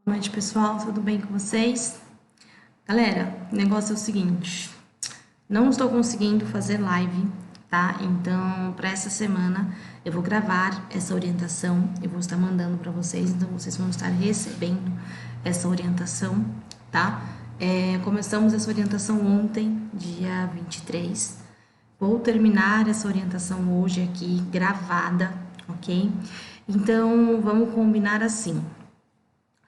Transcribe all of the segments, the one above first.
Boa noite, pessoal, tudo bem com vocês? Galera, o negócio é o seguinte, não estou conseguindo fazer live, tá? Então, para essa semana, eu vou gravar essa orientação, eu vou estar mandando para vocês, então vocês vão estar recebendo essa orientação, tá? Começamos essa orientação ontem, dia 23, vou terminar essa orientação hoje aqui, gravada, ok? Então, vamos combinar assim.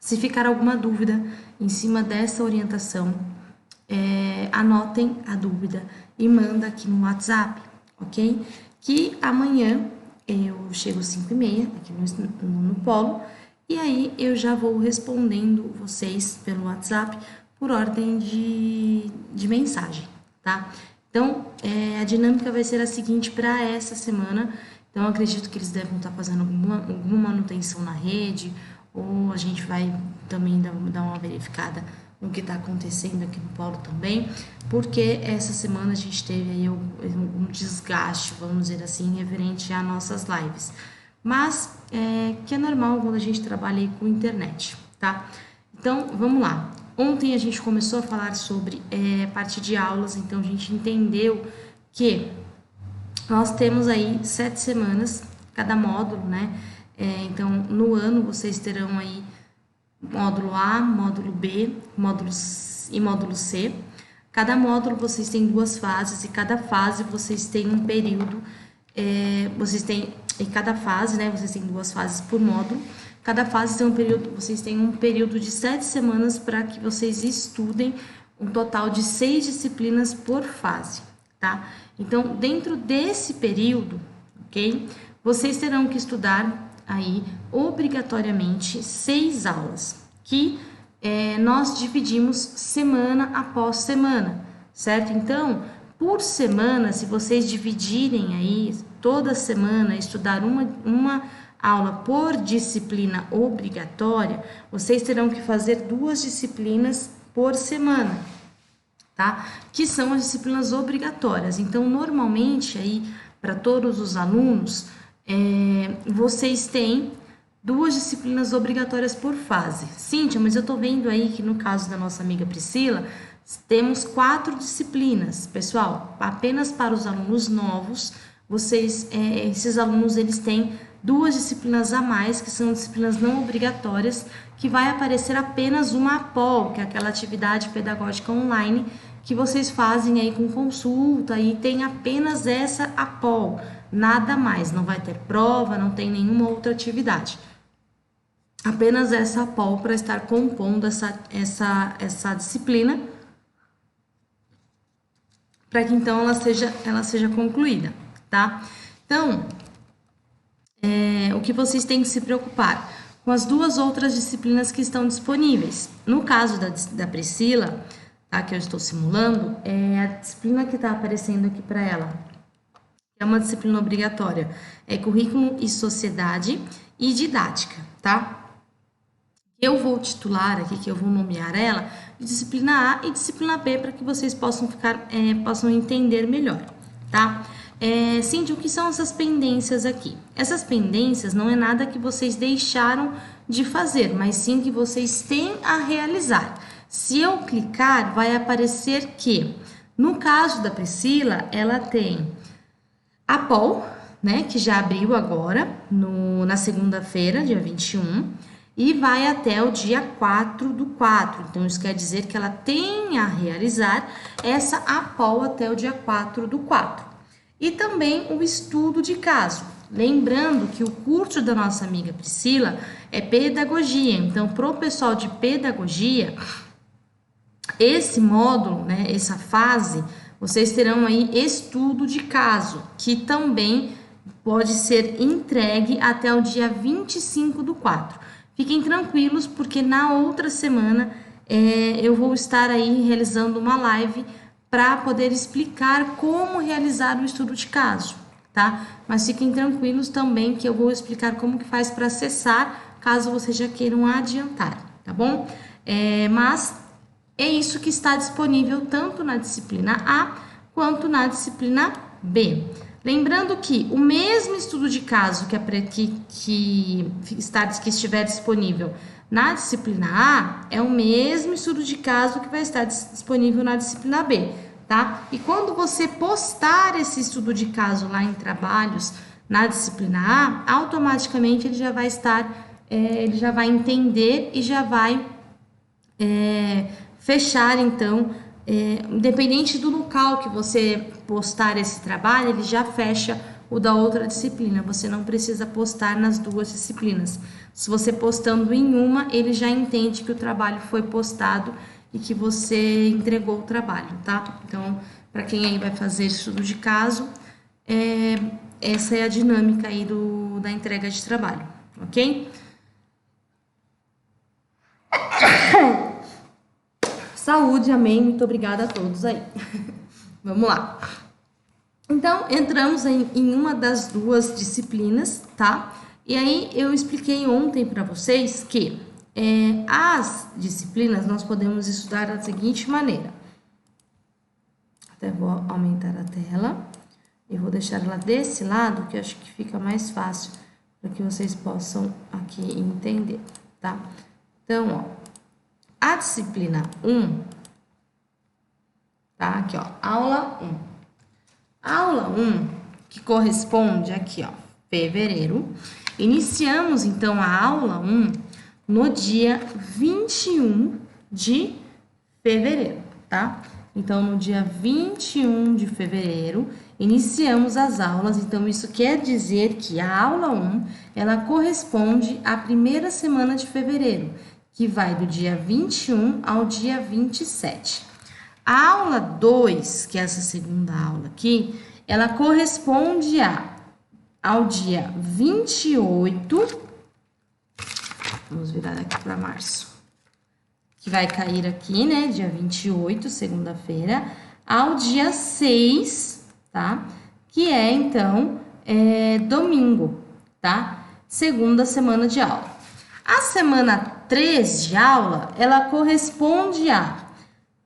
Se ficar alguma dúvida em cima dessa orientação, anotem a dúvida e manda aqui no WhatsApp, ok? Que amanhã eu chego às 5h30 aqui no Polo e aí eu já vou respondendo vocês pelo WhatsApp por ordem de mensagem, tá? Então, a dinâmica vai ser a seguinte para essa semana. Então, eu acredito que eles devem estar fazendo alguma manutenção na rede, ou a gente vai também dar uma verificada no que está acontecendo aqui no Polo também, porque essa semana a gente teve aí um desgaste, vamos dizer assim, referente às nossas lives. Mas, que é normal quando a gente trabalha aí com internet, tá? Então, vamos lá. Ontem a gente começou a falar sobre parte de aulas, então a gente entendeu que nós temos aí 7 semanas, cada módulo, né? Então, no ano, vocês terão aí módulo A, módulo B, e módulo C. Cada módulo vocês têm 2 fases e cada fase vocês têm um período, em cada fase, né, vocês têm 2 fases por módulo. Cada fase tem vocês têm um período de 7 semanas para que vocês estudem um total de 6 disciplinas por fase, tá? Então, dentro desse período, ok? Vocês terão que estudar aí obrigatoriamente 6 aulas, que nós dividimos semana após semana, certo? Então, por semana, se vocês dividirem aí toda semana, estudar uma aula por disciplina obrigatória, vocês terão que fazer 2 disciplinas por semana, tá? Que são as disciplinas obrigatórias. Então, normalmente aí para todos os alunos, vocês têm 2 disciplinas obrigatórias por fase. Cíntia, mas eu tô vendo aí que no caso da nossa amiga Priscila, temos 4 disciplinas. Pessoal, apenas para os alunos novos, esses alunos, eles têm 2 disciplinas a mais, que são disciplinas não obrigatórias, que vai aparecer apenas uma APOL, que é aquela atividade pedagógica online, que vocês fazem aí com consulta, e tem apenas essa APOL. Nada mais, não vai ter prova, não tem nenhuma outra atividade. Apenas essa APOL para estar compondo essa disciplina, para que então ela seja concluída, tá? Então, o que vocês têm que se preocupar com as 2 outras disciplinas que estão disponíveis. No caso da Priscila, tá, que eu estou simulando, a disciplina que está aparecendo aqui para ela. É uma disciplina obrigatória, currículo e sociedade e didática, tá? Eu vou titular aqui, que eu vou nomear ela, de disciplina A e disciplina B, para que vocês possam entender melhor, tá? Cíntia, o que são essas pendências aqui? Essas pendências não é nada que vocês deixaram de fazer, mas sim que vocês têm a realizar. Se eu clicar, vai aparecer que, no caso da Priscila, ela tem a APOL, né, que já abriu agora, na segunda-feira, dia 21, e vai até o dia 4/4. Então, isso quer dizer que ela tem a realizar essa APOL até o dia 4/4. E também o estudo de caso. Lembrando que o curso da nossa amiga Priscila é pedagogia. Então, para o pessoal de pedagogia, esse módulo, né, essa fase, vocês terão aí estudo de caso, que também pode ser entregue até o dia 25/4. Fiquem tranquilos, porque na outra semana eu vou estar aí realizando uma live para poder explicar como realizar o estudo de caso, tá? Mas fiquem tranquilos também que eu vou explicar como que faz para acessar, caso vocês já queiram adiantar, tá bom? Mas é isso que está disponível tanto na disciplina A quanto na disciplina B. Lembrando que o mesmo estudo de caso que estiver disponível na disciplina A é o mesmo estudo de caso que vai estar disponível na disciplina B, tá? E quando você postar esse estudo de caso lá em trabalhos na disciplina A, automaticamente ele já vai ele já vai entender e já vai fechar, então, independente do local que você postar esse trabalho, ele já fecha o da outra disciplina. Você não precisa postar nas duas disciplinas. Se você postando em uma, ele já entende que o trabalho foi postado e que você entregou o trabalho, tá? Então, para quem aí vai fazer estudo de caso, essa é a dinâmica aí da entrega de trabalho, ok? Saúde, amém, muito obrigada a todos aí. Vamos lá. Então, entramos em uma das duas disciplinas, tá? E aí, eu expliquei ontem para vocês que as disciplinas nós podemos estudar da seguinte maneira. Até vou aumentar a tela e vou deixar ela desse lado, que eu acho que fica mais fácil para que vocês possam aqui entender, tá? Então, ó. A disciplina 1, tá? Aqui, ó, aula 1. A aula 1, que corresponde aqui, ó, fevereiro. Iniciamos, então, a aula 1 no dia 21 de fevereiro, tá? Então, no dia 21 de fevereiro, iniciamos as aulas. Então, isso quer dizer que a aula 1, ela corresponde à primeira semana de fevereiro, que vai do dia 21 ao dia 27. A aula 2, que é essa segunda aula aqui, ela corresponde ao dia 28, vamos virar aqui para março, que vai cair aqui, né, dia 28, segunda-feira, ao dia 6, tá? Que é, então, domingo, tá? Segunda semana de aula. A semana 3 de aula, ela corresponde à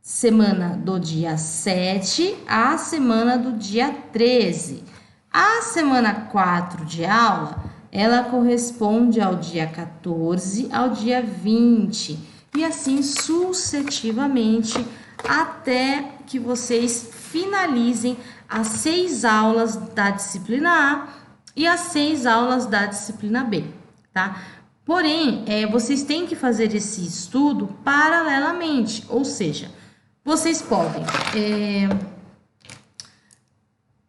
semana do dia 7 à semana do dia 13. A semana 4 de aula, ela corresponde ao dia 14 ao dia 20. E assim sucessivamente, até que vocês finalizem as 6 aulas da disciplina A e as 6 aulas da disciplina B, tá? Porém, vocês têm que fazer esse estudo paralelamente, ou seja, vocês podem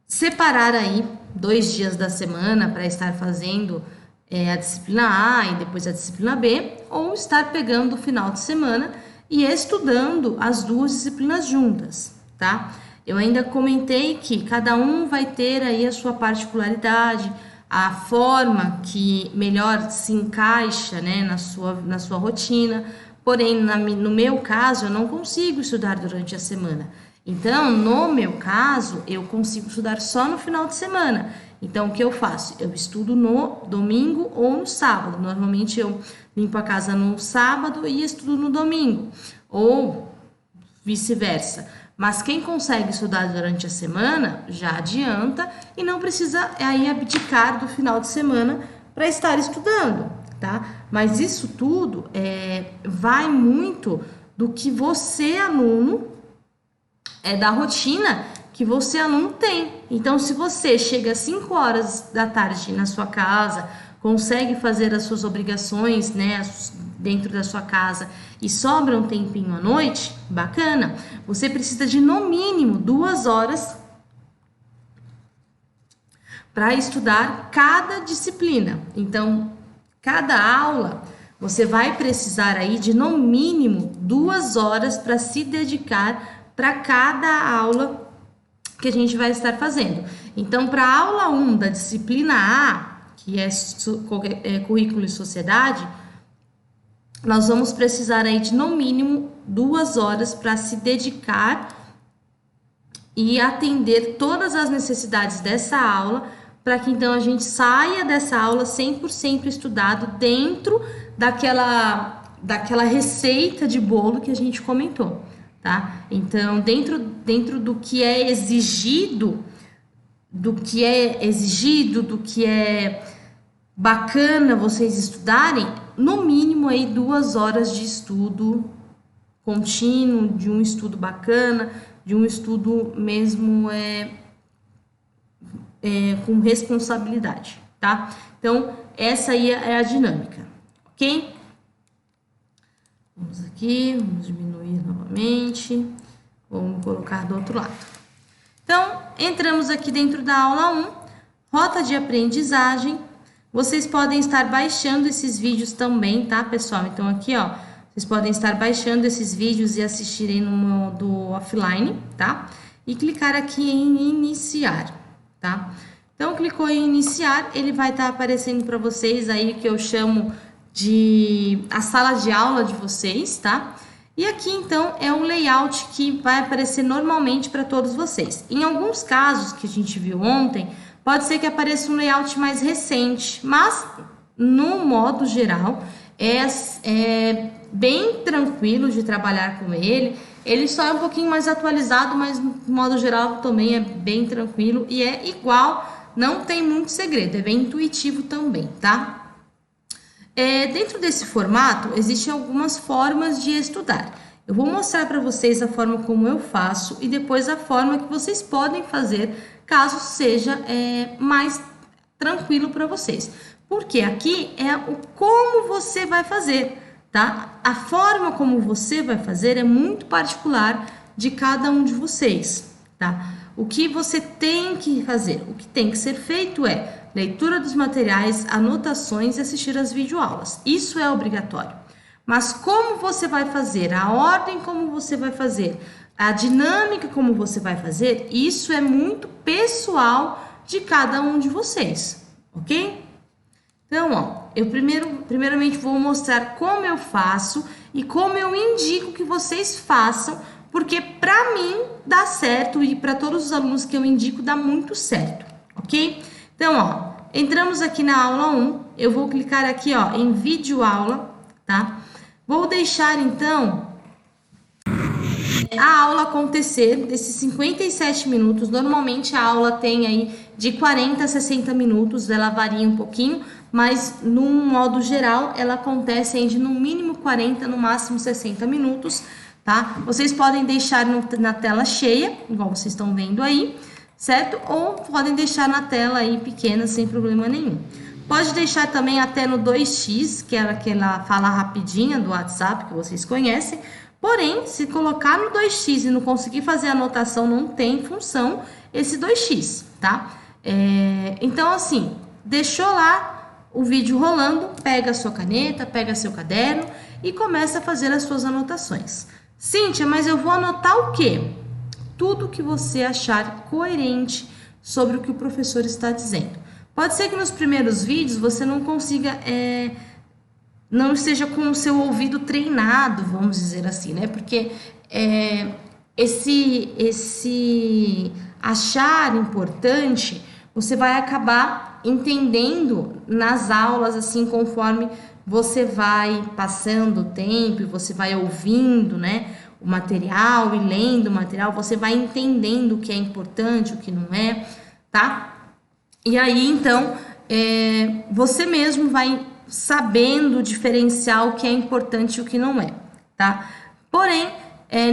separar aí 2 dias da semana para estar fazendo a disciplina A e depois a disciplina B, ou estar pegando o final de semana e estudando as duas disciplinas juntas, tá? Eu ainda comentei que cada um vai ter aí a sua particularidade, a forma que melhor se encaixa, né, na sua rotina. Porém, no meu caso, eu não consigo estudar durante a semana. Então, no meu caso, eu consigo estudar só no final de semana. Então, o que eu faço? Eu estudo no domingo ou no sábado. Normalmente, eu limpo a casa no sábado e estudo no domingo. Ou vice-versa. Mas quem consegue estudar durante a semana, já adianta e não precisa aí abdicar do final de semana para estar estudando, tá? Mas isso tudo vai muito do que você, aluno, da rotina que você, aluno, tem. Então, se você chega às 5 horas da tarde na sua casa, consegue fazer as suas obrigações, né, dentro da sua casa e sobra um tempinho à noite, bacana. Você precisa de, no mínimo, 2 horas para estudar cada disciplina. Então, cada aula, você vai precisar aí de, no mínimo, 2 horas para se dedicar para cada aula que a gente vai estar fazendo. Então, para a aula 1 da disciplina A, que é currículo e sociedade, nós vamos precisar aí de, no mínimo, 2 horas para se dedicar e atender todas as necessidades dessa aula, para que então a gente saia dessa aula 100% estudado dentro daquela receita de bolo que a gente comentou, tá? Então, dentro do que é exigido do que é exigido, do que é bacana vocês estudarem, no mínimo aí 2 horas de estudo contínuo, de um estudo bacana, de um estudo mesmo com responsabilidade, tá? Então, essa aí é a dinâmica, ok? Vamos aqui, vamos diminuir novamente, vamos colocar do outro lado. Então, entramos aqui dentro da aula 1, rota de aprendizagem. Vocês podem estar baixando esses vídeos também, tá, pessoal? Então, aqui, ó, vocês podem estar baixando esses vídeos e assistirem no modo offline, tá? E clicar aqui em iniciar, tá? Então, clicou em iniciar, ele vai estar aparecendo para vocês aí, que eu chamo de a sala de aula de vocês, tá? E aqui, então, é um layout que vai aparecer normalmente para todos vocês. Em alguns casos que a gente viu ontem, pode ser que apareça um layout mais recente, mas, no modo geral, é bem tranquilo de trabalhar com ele. Ele só é um pouquinho mais atualizado, mas, no modo geral, também é bem tranquilo e é igual, não tem muito segredo, é bem intuitivo também, tá? Dentro desse formato, existem algumas formas de estudar. Eu vou mostrar para vocês a forma como eu faço e depois a forma que vocês podem fazer caso seja mais tranquilo para vocês. Porque aqui é o como você vai fazer, tá? A forma como você vai fazer é muito particular de cada um de vocês, tá? O que você tem que fazer, o que tem que ser feito é leitura dos materiais, anotações e assistir às videoaulas. Isso é obrigatório. Mas como você vai fazer, a ordem como você vai fazer, a dinâmica como você vai fazer, isso é muito pessoal de cada um de vocês, ok? Então, ó, eu primeiramente vou mostrar como eu faço e como eu indico que vocês façam, porque para mim dá certo e para todos os alunos que eu indico dá muito certo, ok? Então, ó, entramos aqui na aula 1, eu vou clicar aqui, ó, em vídeo aula, tá? Vou deixar, então, a aula acontecer desses 57 minutos. Normalmente a aula tem aí de 40 a 60 minutos, ela varia um pouquinho, mas no modo geral ela acontece aí de no mínimo 40, no máximo 60 minutos, tá? Vocês podem deixar na tela cheia, igual vocês estão vendo aí, certo? Ou podem deixar na tela aí pequena, sem problema nenhum. Pode deixar também até no 2x, que é aquela fala rapidinha do WhatsApp que vocês conhecem. Porém, se colocar no 2x e não conseguir fazer a anotação, não tem função esse 2x, tá? Então, assim, deixou lá o vídeo rolando, pega a sua caneta, pega seu caderno e começa a fazer as suas anotações. Cíntia, mas eu vou anotar o quê? Tudo que você achar coerente sobre o que o professor está dizendo. Pode ser que nos primeiros vídeos você não consiga, não esteja com o seu ouvido treinado, vamos dizer assim, né? Porque esse achar importante, você vai acabar entendendo nas aulas, assim, conforme você vai passando o tempo e você vai ouvindo, né? O material e lendo o material, você vai entendendo o que é importante, o que não é, tá? E aí, então, você mesmo vai sabendo diferenciar o que é importante e o que não é, tá? Porém,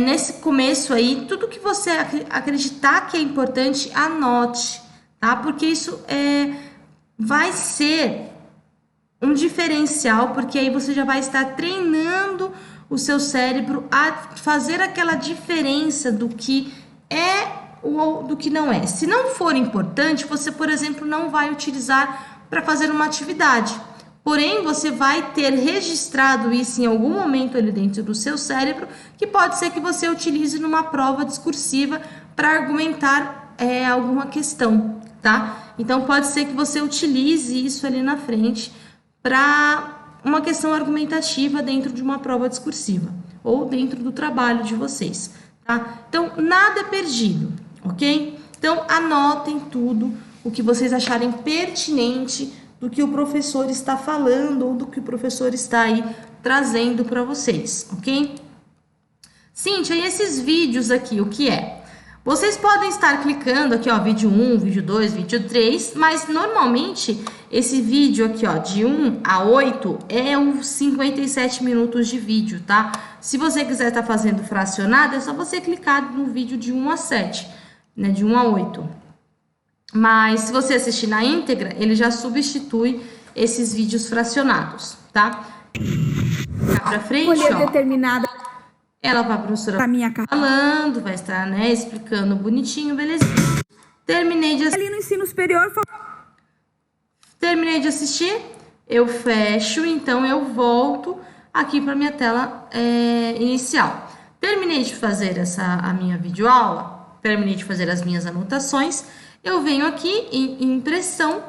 nesse começo aí, tudo que você acreditar que é importante, anote, tá? Porque isso vai ser um diferencial, porque aí você já vai estar treinando o seu cérebro a fazer aquela diferença do que é ou do que não é. Se não for importante, você, por exemplo, não vai utilizar para fazer uma atividade. Porém, você vai ter registrado isso em algum momento ali dentro do seu cérebro, que pode ser que você utilize numa prova discursiva para argumentar alguma questão, tá? Então, pode ser que você utilize isso ali na frente para uma questão argumentativa dentro de uma prova discursiva ou dentro do trabalho de vocês, tá? Então, nada é perdido, ok? Então, anotem tudo o que vocês acharem pertinente do que o professor está falando ou do que o professor está aí trazendo para vocês, ok? Cíntia, e esses vídeos aqui, o que é? Vocês podem estar clicando aqui, ó, vídeo 1, vídeo 2, vídeo 3, mas normalmente esse vídeo aqui, ó, de 1 a 8 é os 57 minutos de vídeo, tá? Se você quiser estar fazendo fracionado, é só você clicar no vídeo de 1 a 7, né, de 1 a 8. Mas se você assistir na íntegra, ele já substitui esses vídeos fracionados, tá? Pra frente, ó. Determinada. Ela vai, a professora, falando, vai estar, né, explicando bonitinho, belezinha. Terminei de Ali no ensino superior. Terminei de assistir, eu fecho, então eu volto aqui para minha tela inicial. Terminei de fazer a minha videoaula, terminei de fazer as minhas anotações, eu venho aqui em impressão,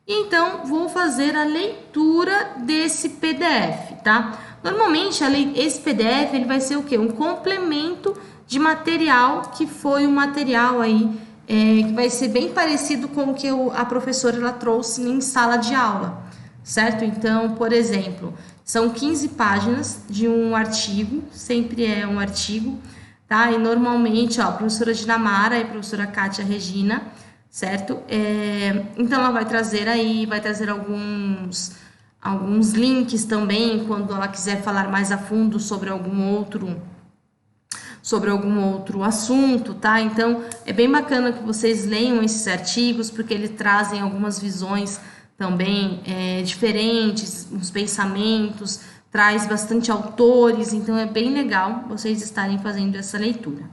e então vou fazer a leitura desse PDF, tá? Normalmente, esse PDF ele vai ser o quê? Um complemento de material que foi um material aí que vai ser bem parecido com o que a professora ela trouxe em sala de aula, certo? Então, por exemplo, são 15 páginas de um artigo, sempre é um artigo, tá? E normalmente, ó, a professora Dinamara e a professora Kátia Regina, certo? Então, ela vai trazer aí, vai trazer alguns links também, quando ela quiser falar mais a fundo sobre algum outro assunto, tá? Então, é bem bacana que vocês leiam esses artigos, porque eles trazem algumas visões também diferentes, uns pensamentos, traz bastante autores, então é bem legal vocês estarem fazendo essa leitura.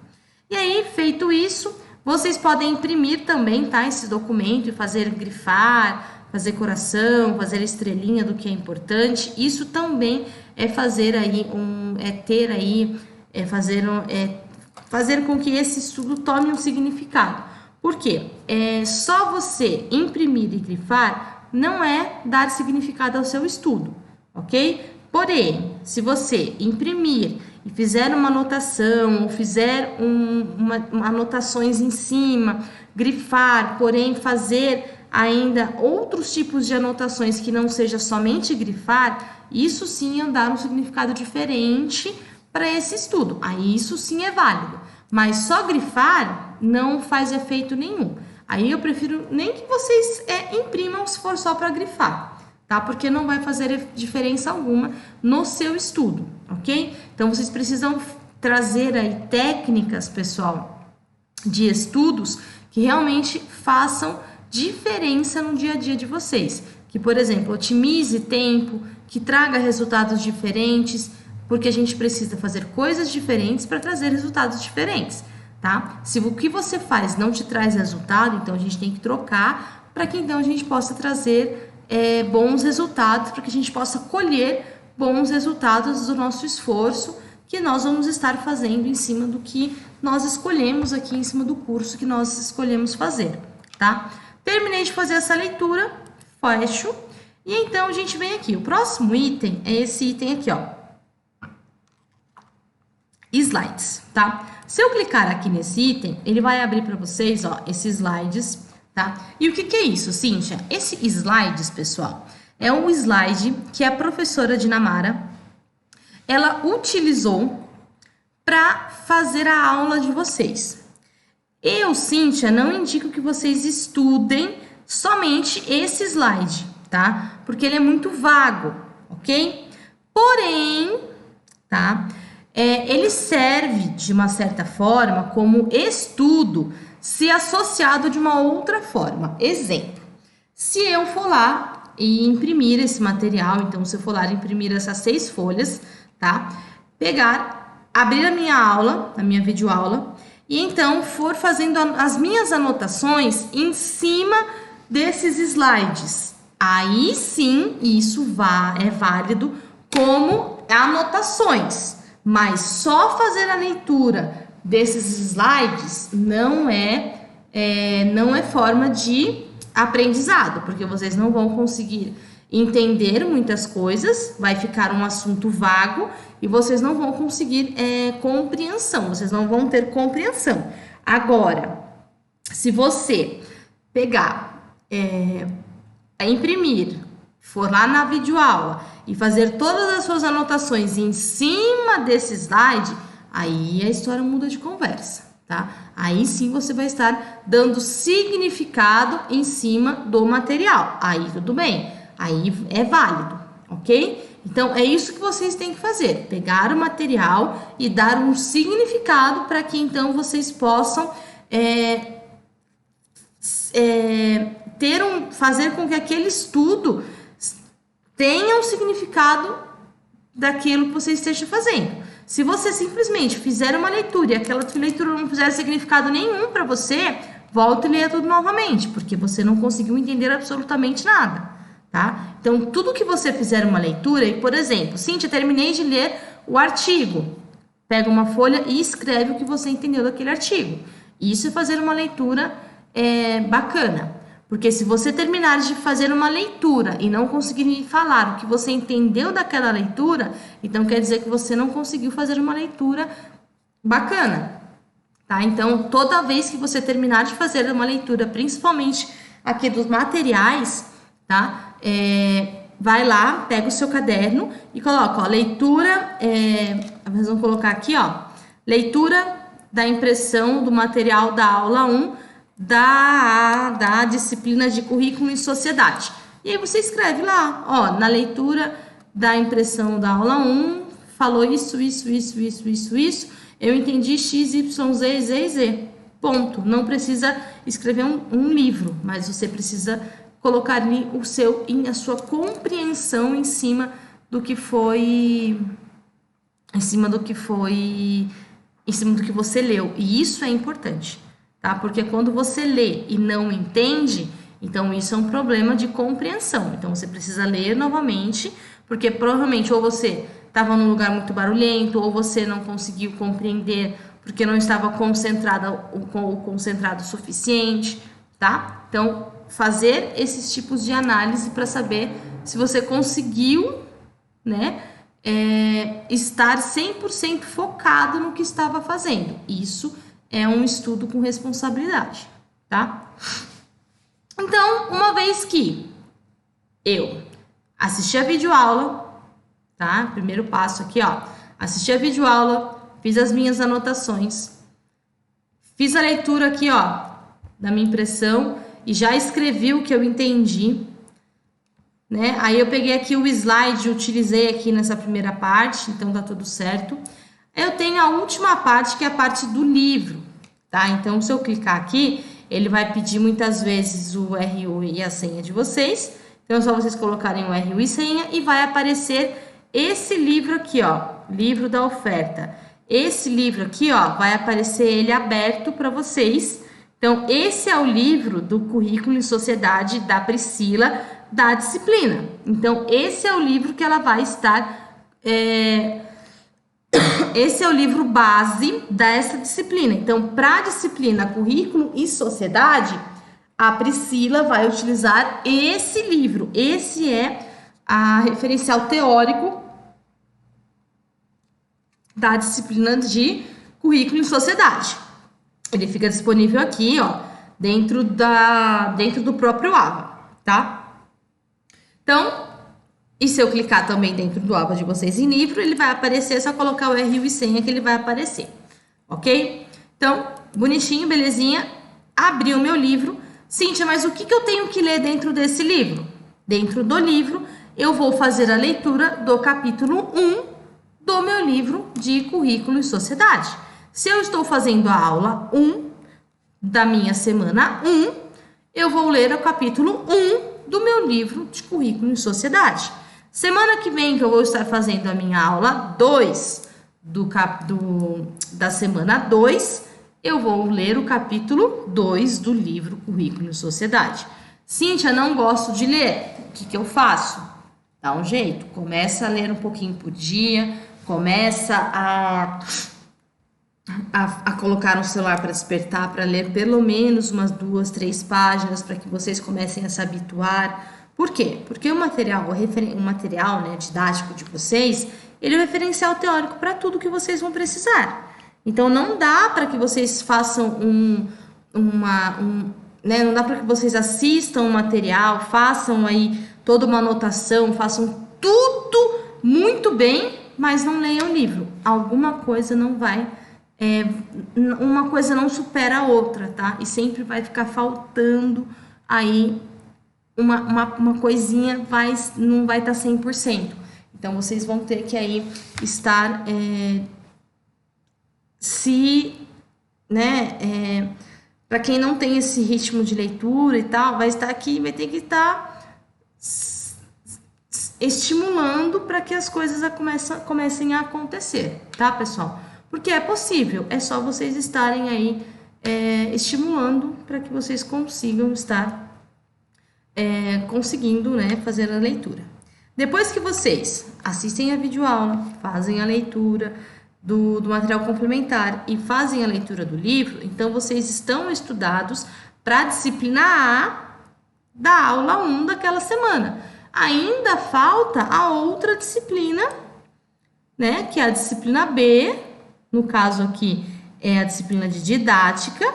E aí, feito isso, vocês podem imprimir também, tá? Esse documento e fazer grifar, fazer coração, fazer estrelinha do que é importante. Isso também é fazer aí fazer com que esse estudo tome um significado. Por quê? Só você imprimir e grifar não é dar significado ao seu estudo, ok? Porém, se você imprimir e fizer uma anotação, ou fizer anotações em cima, grifar, porém fazer ainda outros tipos de anotações que não seja somente grifar, isso sim é dar um significado diferente para esse estudo. Aí isso sim é válido, mas só grifar não faz efeito nenhum. Aí eu prefiro nem que vocês imprimam se for só para grifar, tá? Porque não vai fazer diferença alguma no seu estudo, ok? Então vocês precisam trazer aí técnicas, pessoal, de estudos que realmente façam diferença no dia a dia de vocês, que, por exemplo, otimize tempo, que traga resultados diferentes, porque a gente precisa fazer coisas diferentes para trazer resultados diferentes, tá? Se o que você faz não te traz resultado, então a gente tem que trocar para que então a gente possa trazer bons resultados, para que a gente possa colher bons resultados do nosso esforço que nós vamos estar fazendo em cima do que nós escolhemos aqui, em cima do curso que nós escolhemos fazer, tá? Terminei de fazer essa leitura, fecho, e então a gente vem aqui. O próximo item é esse item aqui, ó. Slides, tá? Se eu clicar aqui nesse item, ele vai abrir para vocês, ó, esses slides, tá? E o que é isso, Cíntia? Esse slides, pessoal, é um slide que a professora Dinamara, ela utilizou para fazer a aula de vocês. Eu, Cíntia, não indico que vocês estudem somente esse slide, tá? Porque ele é muito vago, ok? Porém, tá? Ele serve, de uma certa forma, como estudo, se associado de uma outra forma. Exemplo, se eu for lá e imprimir esse material, então se eu for lá imprimir essas 6 folhas, tá? Pegar, abrir a minha aula, a minha videoaula, e então for fazendo as minhas anotações em cima desses slides. Aí sim, isso é válido como anotações, mas só fazer a leitura desses slides não é forma de aprendizado, porque vocês não vão conseguir entender muitas coisas, vai ficar um assunto vago e vocês não vão conseguir compreensão, vocês não vão ter compreensão. Agora, se você pegar, imprimir, for lá na videoaula e fazer todas as suas anotações em cima desse slide, aí a história muda de conversa, tá? Aí sim você vai estar dando significado em cima do material. Aí tudo bem, aí é válido, ok? Então é isso que vocês têm que fazer: pegar o material e dar um significado para que então vocês possam fazer com que aquele estudo tenha um significado daquilo que você esteja fazendo. Se você simplesmente fizer uma leitura e aquela leitura não fizer significado nenhum para você, volta e leia tudo novamente, porque você não conseguiu entender absolutamente nada, tá? Então, tudo que você fizer uma leitura, e por exemplo, Cíntia, terminei de ler o artigo, pega uma folha e escreve o que você entendeu daquele artigo. Isso é fazer uma leitura bacana. Porque se você terminar de fazer uma leitura e não conseguir falar o que você entendeu daquela leitura, então quer dizer que você não conseguiu fazer uma leitura bacana, tá? Então, toda vez que você terminar de fazer uma leitura, principalmente aqui dos materiais, tá? Vai lá, pega o seu caderno e coloca, ó, leitura, nós vamos colocar aqui, ó, leitura da impressão do material da aula 1, da disciplina de currículo e sociedade. E aí você escreve lá, ó, na leitura da impressão da aula 1, falou isso, eu entendi x, y, z. Ponto. Não precisa escrever um livro, mas você precisa colocar ali a sua compreensão em cima do que você leu. E isso é importante, tá? Porque quando você lê e não entende, então isso é um problema de compreensão. Então você precisa ler novamente, porque provavelmente ou você estava num lugar muito barulhento, ou você não conseguiu compreender porque não estava concentrado o suficiente, tá? Então, fazer esses tipos de análise para saber se você conseguiu, né, estar 100% focado no que estava fazendo. Isso é um estudo com responsabilidade, tá? Então, uma vez que eu assisti a videoaula, tá? Primeiro passo aqui, ó. Assisti a videoaula, fiz as minhas anotações, fiz a leitura aqui, ó, da minha impressão e já escrevi o que eu entendi, né? Aí eu peguei aqui o slide, utilizei aqui nessa primeira parte, então tá tudo certo. Eu tenho a última parte, que é a parte do livro, tá? Então, se eu clicar aqui, ele vai pedir muitas vezes o RU e a senha de vocês. Então, é só vocês colocarem o RU e senha e vai aparecer esse livro aqui, ó, livro da oferta. Esse livro aqui, ó, vai aparecer ele aberto para vocês. Então, esse é o livro do Currículo em Sociedade da Priscila, da disciplina. Então, esse é o livro que ela vai estar... Esse é o livro base dessa disciplina. Então, para a disciplina Currículo e Sociedade, a Priscila vai utilizar esse livro. Esse é a referencial teórico da disciplina de Currículo e Sociedade. Ele fica disponível aqui, ó, dentro do próprio AVA, tá? Então, e se eu clicar também dentro do AVA de vocês em livro, ele vai aparecer, é só colocar o RU e senha que ele vai aparecer, ok? Então, bonitinho, belezinha, abri o meu livro. Cíntia, mas o que eu tenho que ler dentro desse livro? Dentro do livro, eu vou fazer a leitura do capítulo 1 do meu livro de Currículo e Sociedade. Se eu estou fazendo a aula 1 da minha semana 1, eu vou ler o capítulo 1 do meu livro de Currículo e Sociedade. Semana que vem que eu vou estar fazendo a minha aula 2 da semana 2, eu vou ler o capítulo 2 do livro Currículo e Sociedade. Cíntia, não gosto de ler. O que eu faço? Dá um jeito. Começa a ler um pouquinho por dia, começa a colocar no celular para despertar, para ler pelo menos umas 2, 3 páginas, para que vocês comecem a se habituar. Por quê? Porque o material, né, didático de vocês, ele é um referencial teórico para tudo que vocês vão precisar. Então, não dá para que vocês façam né, não dá para que vocês assistam o material, façam aí toda uma anotação, façam tudo muito bem, mas não leiam o livro. Alguma coisa não vai uma coisa não supera a outra, tá? E sempre vai ficar faltando aí uma coisinha, não vai estar 100%. Então, vocês vão ter que aí estar para quem não tem esse ritmo de leitura e tal, vai ter que estar estimulando para que as coisas comecem a acontecer, tá, pessoal? Porque é possível, é só vocês estarem aí estimulando para que vocês consigam estar conseguindo, né, fazer a leitura. Depois que vocês assistem a videoaula, fazem a leitura do material complementar e fazem a leitura do livro, então vocês estão estudados para a disciplina A da aula 1 daquela semana. Ainda falta a outra disciplina, né, que é a disciplina B, no caso aqui é a disciplina de didática,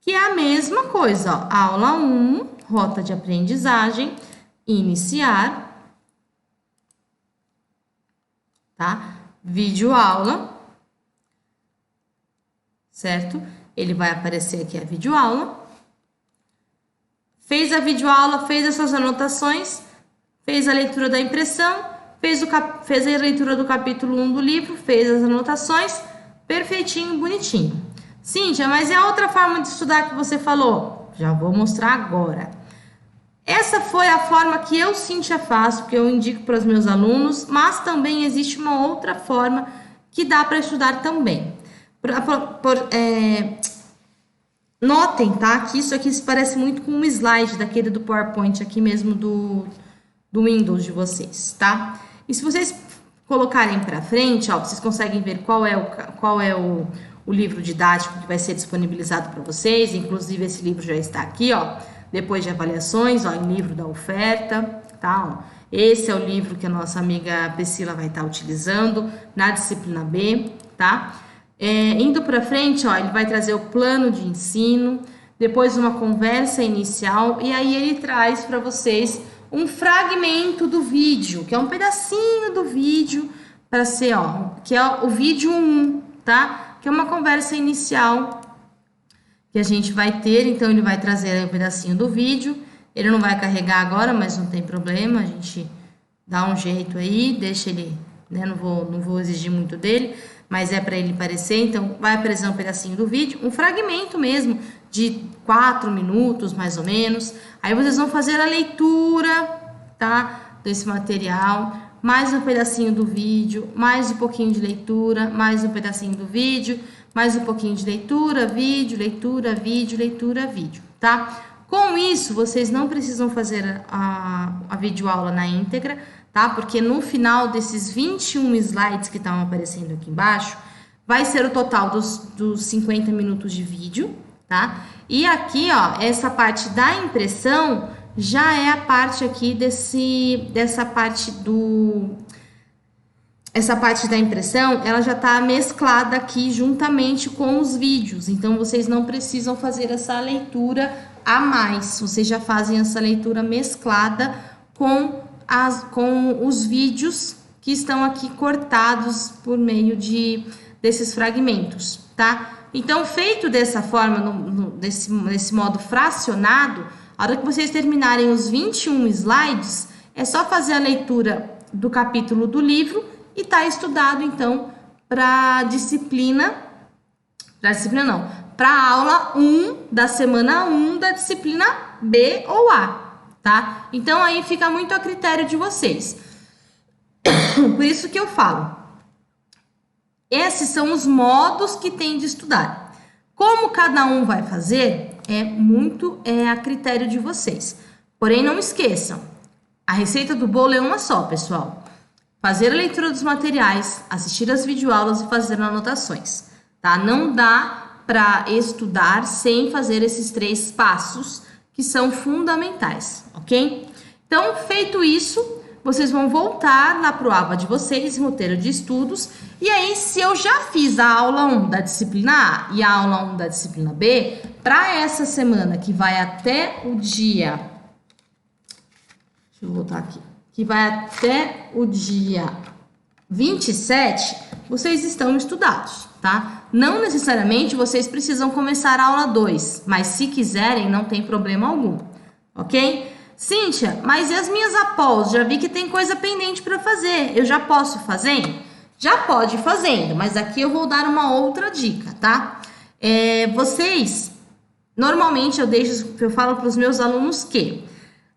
que é a mesma coisa, ó, aula 1, rota de aprendizagem, iniciar, tá? Videoaula, certo? Ele vai aparecer aqui a videoaula. Fez a videoaula, fez essas anotações, fez a leitura da impressão, fez a leitura do capítulo 1 do livro, fez as anotações, perfeitinho, bonitinho. Cíntia, mas é outra forma de estudar que você falou? Já vou mostrar agora. Essa foi a forma que eu, Cíntia, faço, que eu indico para os meus alunos, mas também existe uma outra forma que dá para estudar também. Notem, tá? Que isso aqui se parece muito com um slide daquele do PowerPoint aqui mesmo do Windows de vocês, tá? E se vocês colocarem para frente, ó, vocês conseguem ver qual é o livro didático que vai ser disponibilizado para vocês. Inclusive, esse livro já está aqui, ó. Depois de avaliações, ó, em livro da oferta, tá? Ó, esse é o livro que a nossa amiga Priscila vai estar utilizando na disciplina B, tá? Indo para frente, ó, ele vai trazer o plano de ensino, depois uma conversa inicial, e aí ele traz para vocês um fragmento do vídeo, que é um pedacinho do vídeo, para ser, ó, que é o vídeo 1, tá? Que é uma conversa inicial que a gente vai ter, então ele vai trazer um pedacinho do vídeo, ele não vai carregar agora, mas não tem problema, a gente dá um jeito aí, deixa ele, né, não vou exigir muito dele, mas é para ele aparecer, então vai aparecer um pedacinho do vídeo, um fragmento mesmo, de 4 minutos, mais ou menos, aí vocês vão fazer a leitura, tá, desse material, mais um pedacinho do vídeo, mais um pouquinho de leitura, mais um pedacinho do vídeo, mais um pouquinho de leitura, vídeo, leitura, vídeo, leitura, vídeo, tá? Com isso, vocês não precisam fazer a videoaula na íntegra, tá? Porque no final desses 21 slides que estão aparecendo aqui embaixo, vai ser o total dos 50 minutos de vídeo, tá? E aqui, ó, essa parte da impressão já é a parte aqui essa parte da impressão, ela já está mesclada aqui juntamente com os vídeos. Então, vocês não precisam fazer essa leitura a mais. Vocês já fazem essa leitura mesclada com os vídeos que estão aqui cortados por meio desses fragmentos, tá? Então, feito dessa forma, desse modo fracionado, a hora que vocês terminarem os 21 slides, é só fazer a leitura do capítulo do livro e tá estudado, então, para a aula 1 da semana 1 da disciplina B ou A, tá? Então, aí fica muito a critério de vocês. Por isso que eu falo, esses são os modos que tem de estudar. Como cada um vai fazer, é a critério de vocês. Porém, não esqueçam, a receita do bolo é uma só, pessoal. Fazer a leitura dos materiais, assistir as videoaulas e fazer anotações, tá? Não dá para estudar sem fazer esses 3 passos que são fundamentais, ok? Então, feito isso, vocês vão voltar lá para o aba de vocês, roteiro de estudos, e aí, se eu já fiz a aula 1 da disciplina A e a aula 1 da disciplina B, para essa semana que vai até o dia... Deixa eu voltar aqui. Que vai até o dia 27, vocês estão estudados, tá? Não necessariamente vocês precisam começar a aula 2, mas se quiserem, não tem problema algum, ok? Cíntia, mas e as minhas após? Já vi que tem coisa pendente para fazer, eu já posso fazer? Já pode ir fazendo, mas aqui eu vou dar uma outra dica, tá? Vocês, normalmente eu falo para os meus alunos que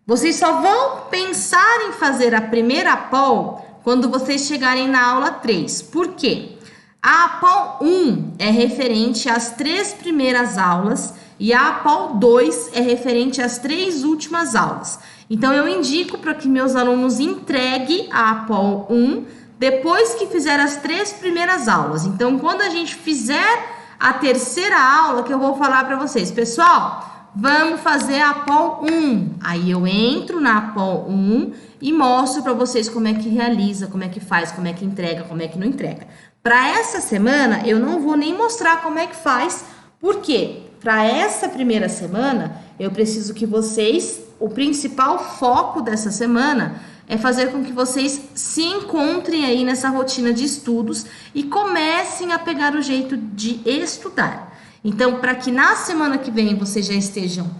vocês só vão pensar em fazer a primeira APOL quando vocês chegarem na aula 3. Por quê? A APOL 1 é referente às 3 primeiras aulas e a APOL 2 é referente às 3 últimas aulas. Então, eu indico para que meus alunos entreguem a APOL 1 depois que fizer as 3 primeiras aulas. Então, quando a gente fizer a terceira aula, que eu vou falar para vocês, pessoal, vamos fazer a APOL 1. Aí eu entro na APOL 1 e mostro para vocês como é que realiza, como é que faz, como é que entrega, como é que não entrega. Para essa semana, eu não vou nem mostrar como é que faz, porque para essa primeira semana, eu preciso que vocês, o principal foco dessa semana é fazer com que vocês se encontrem aí nessa rotina de estudos e comecem a pegar o jeito de estudar. Então, para que na semana que vem vocês já estejam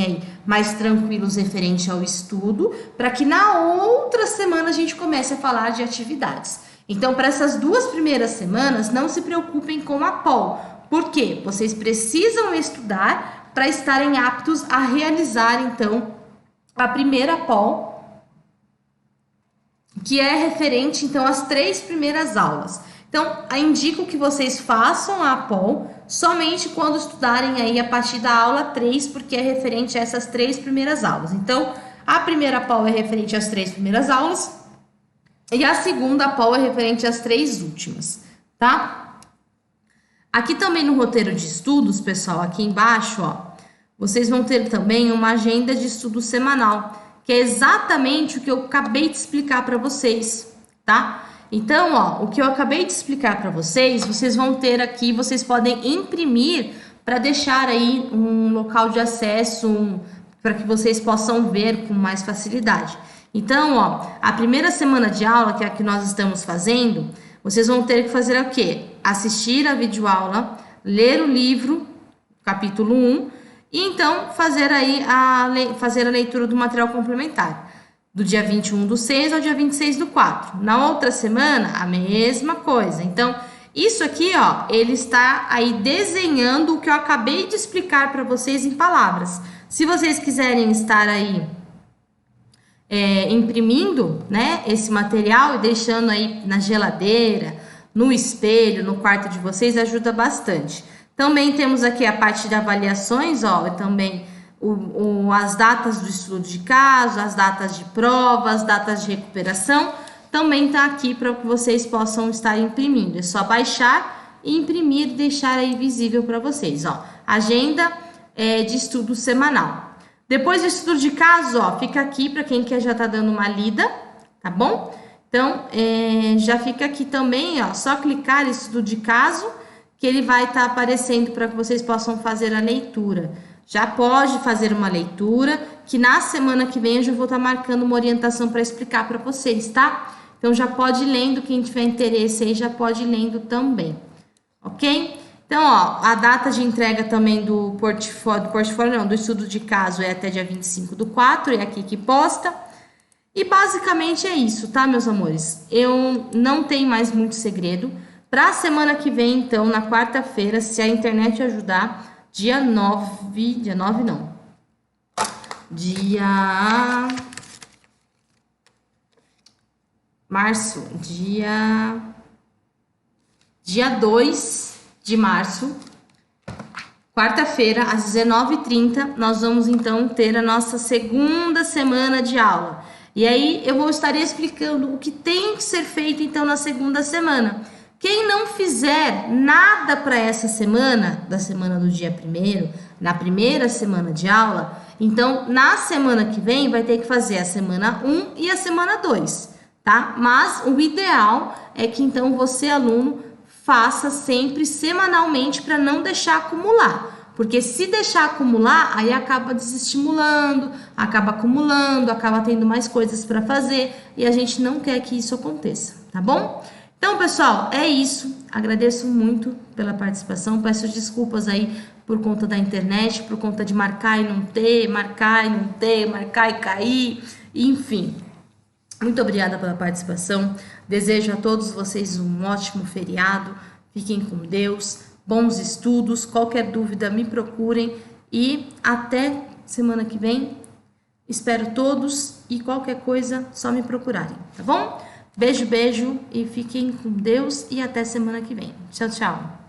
aí mais tranquilos referente ao estudo, para que na outra semana a gente comece a falar de atividades. Então, para essas 2 primeiras semanas, não se preocupem com a APOL. Por quê? Vocês precisam estudar para estarem aptos a realizar, então, a primeira APOL, que é referente, então, às 3 primeiras aulas. Então, eu indico que vocês façam a APOL somente quando estudarem aí a partir da aula 3, porque é referente a essas 3 primeiras aulas. Então, a primeira APOL é referente às 3 primeiras aulas e a segunda APOL é referente às 3 últimas, tá? Aqui também no roteiro de estudos, pessoal, aqui embaixo, ó, vocês vão ter também uma agenda de estudo semanal, que é exatamente o que eu acabei de explicar para vocês, tá? Então, ó, o que eu acabei de explicar para vocês, vocês vão ter aqui, vocês podem imprimir para deixar aí um local de acesso para que vocês possam ver com mais facilidade. Então, ó, a primeira semana de aula, que é a que nós estamos fazendo, vocês vão ter que fazer o quê? Assistir a videoaula, ler o livro, capítulo 1, e então fazer a leitura do material complementar, do dia 21/6 ao dia 26/4. Na outra semana, a mesma coisa. Então, isso aqui, ó, ele está aí desenhando o que eu acabei de explicar para vocês em palavras. Se vocês quiserem estar aí imprimindo, né, esse material e deixando aí na geladeira, no espelho, no quarto de vocês, ajuda bastante. Também temos aqui a parte de avaliações, ó, e também as datas do estudo de caso, as datas de prova, as datas de recuperação, também tá aqui para que vocês possam estar imprimindo. É só baixar e imprimir e deixar aí visível para vocês, ó. Agenda de estudo semanal. Depois do estudo de caso, ó, fica aqui para quem quer já tá dando uma lida, tá bom? Então, já fica aqui também, ó, só clicar em estudo de caso, que ele vai estar aparecendo para que vocês possam fazer a leitura. Já pode fazer uma leitura, que na semana que vem eu já vou estar marcando uma orientação para explicar para vocês, tá? Então, já pode ir lendo, quem tiver interesse aí já pode ir lendo também, ok? Então, ó, a data de entrega também do do estudo de caso é até dia 25/4, é aqui que posta. E basicamente é isso, tá, meus amores? Eu não tenho mais muito segredo. Para a semana que vem, então, na quarta-feira, se a internet ajudar, dia março, dia 2 de março, quarta-feira, às 19h30, nós vamos, então, ter a nossa segunda semana de aula. E aí, eu vou estar explicando o que tem que ser feito, então, na segunda semana. Quem não fizer nada para essa semana, da semana do dia 1º, na primeira semana de aula, então na semana que vem vai ter que fazer a semana 1 e a semana 2, tá? Mas o ideal é que então você, aluno, faça sempre semanalmente para não deixar acumular. Porque se deixar acumular, aí acaba desestimulando, acaba acumulando, acaba tendo mais coisas para fazer e a gente não quer que isso aconteça, tá bom? Então, pessoal, é isso. Agradeço muito pela participação. Peço desculpas aí por conta da internet, por conta de marcar e não ter, marcar e não ter, marcar e cair, enfim. Muito obrigada pela participação. Desejo a todos vocês um ótimo feriado. Fiquem com Deus. Bons estudos. Qualquer dúvida, me procurem. E até semana que vem. Espero todos. E qualquer coisa, só me procurarem. Tá bom? Beijo, beijo. E fiquem com Deus. E até semana que vem. Tchau, tchau.